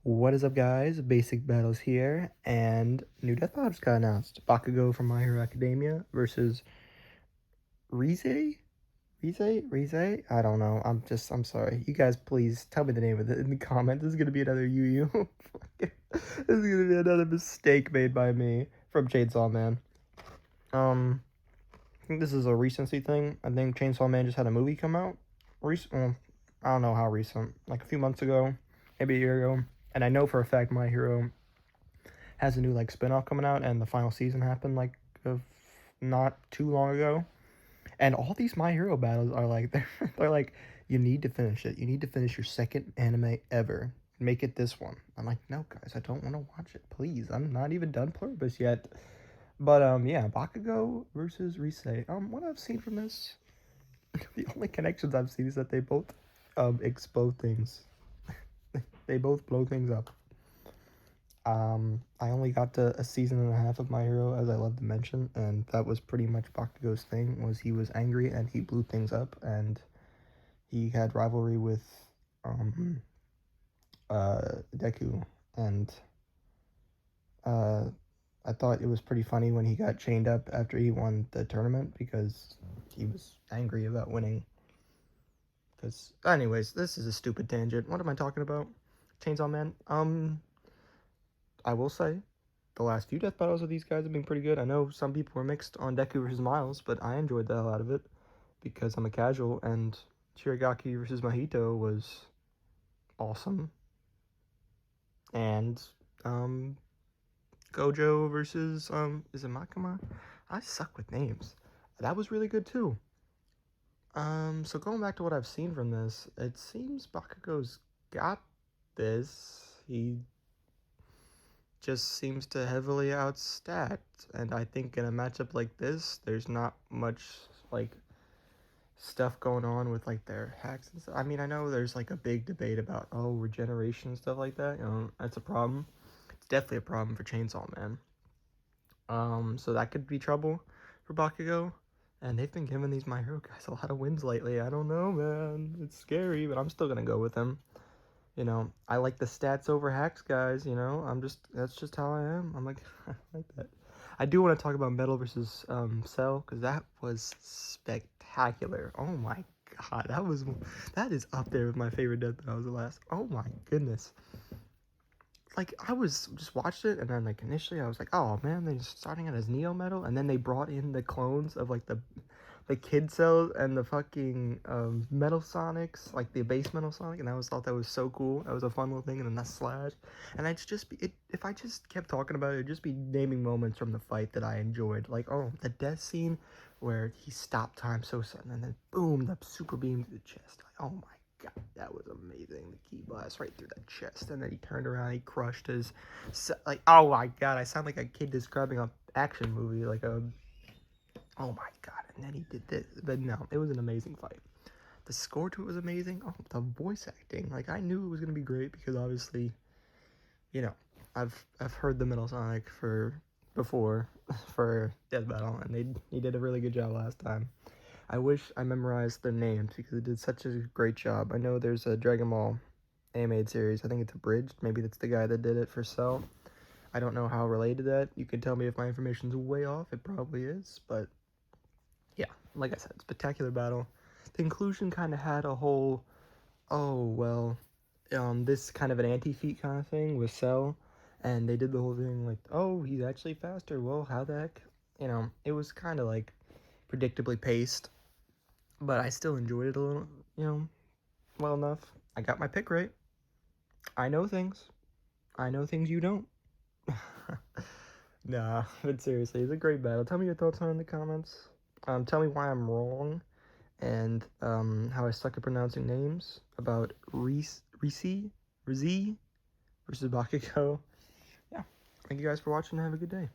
What is up, guys? Basic Battles here, and new death battle just got announced. Bakugo from My Hero Academia versus Reze? Reze? I don't know. I'm sorry. You guys, please tell me the name of it in the comments. This is gonna be another Yu. This is gonna be another mistake made by me from Chainsaw Man. I think this is a recency thing. I think Chainsaw Man just had a movie come out. Well, I don't know how recent. Like a few months ago, maybe a year ago. And I know for a fact My Hero has a new like spin-off coming out, and the final season happened like not too long ago. And all these My Hero battles are like they're like, you need to finish it. You need to finish your second anime ever. Make it this one. I'm like, no guys, I don't want to watch it. Please. I'm not even done Pluribus yet. But yeah, Bakugo versus Reze. What I've seen from this, the only connections I've seen is that they both explode things. They both blow things up. I only got to a season and a half of My Hero, as I love to mention, and that was pretty much Bakugo's thing, was he was angry and he blew things up, and he had rivalry with Deku, and I thought it was pretty funny when he got chained up after he won the tournament, because he was angry about winning. Because, anyways, this is a stupid tangent. What am I talking about? Chainsaw Man. I will say, the last few death battles of these guys have been pretty good. I know some people were mixed on Deku versus Miles, but I enjoyed the hell out of it because I'm a casual, and Shiragaki versus Mahito was awesome. And, Gojo versus, is it Makima? I suck with names. That was really good too. So going back to what I've seen from this, it seems Bakugo's got this. He just seems to heavily outstat, and I think in a matchup like this, there's not much like stuff going on with like their hacks and stuff. I mean, I know there's like a big debate about regeneration and stuff like that. You know, that's a problem. It's definitely a problem for Chainsaw Man. So that could be trouble for Bakugo. And they've been giving these My Hero guys a lot of wins lately. I don't know, man. It's scary, but I'm still gonna go with them. You know, I like the stats over hacks, guys. You know, that's just how I am. I'm like, I like that. I do want to talk about Metal versus Cell, because that was spectacular. Oh my god, that is up there with my favorite death battles the last. Oh my goodness. Like, I was just watched it, and then like initially I was like, oh man, they're starting out as Neo Metal, and then they brought in the clones of like the Kid Cells and the fucking Metal Sonics, like the base Metal Sonic, and thought that was so cool. That was a fun little thing, and then that Slash, and I'd just be if I just kept talking about it, it'd just be naming moments from the fight that I enjoyed, like the death scene where he stopped time so sudden, and then boom, the super beam to the chest. Like, oh my god, that was amazing. The key blast right through that chest, and then he turned around, he crushed his, like, oh my god, I sound like a kid describing a action movie, like a. Oh my god, and then he did this. But no, it was an amazing fight. The score to it was amazing. Oh, the voice acting. Like, I knew it was going to be great because obviously, you know, I've heard the Metal Sonic before for Death Battle, and he did a really good job last time. I wish I memorized their names because it did such a great job. I know there's a Dragon Ball animated series. I think it's Abridged. Maybe that's the guy that did it for Cell. I don't know how related that. You can tell me if my information's way off. It probably is, but yeah, like I said, spectacular battle. The conclusion kind of had a whole, oh, well, this kind of an anti-feat kind of thing with Cell, and they did the whole thing like, oh, he's actually faster. Well, how the heck? You know, it was kind of like predictably paced, but I still enjoyed it a little, well enough. I got my pick right. I know things. I know things you don't. Nah, but seriously, it's a great battle. Tell me your thoughts on it in the comments. Tell me why I'm wrong, and how I suck at pronouncing names, about Reze versus Bakugo. Yeah, thank you guys for watching, and have a good day.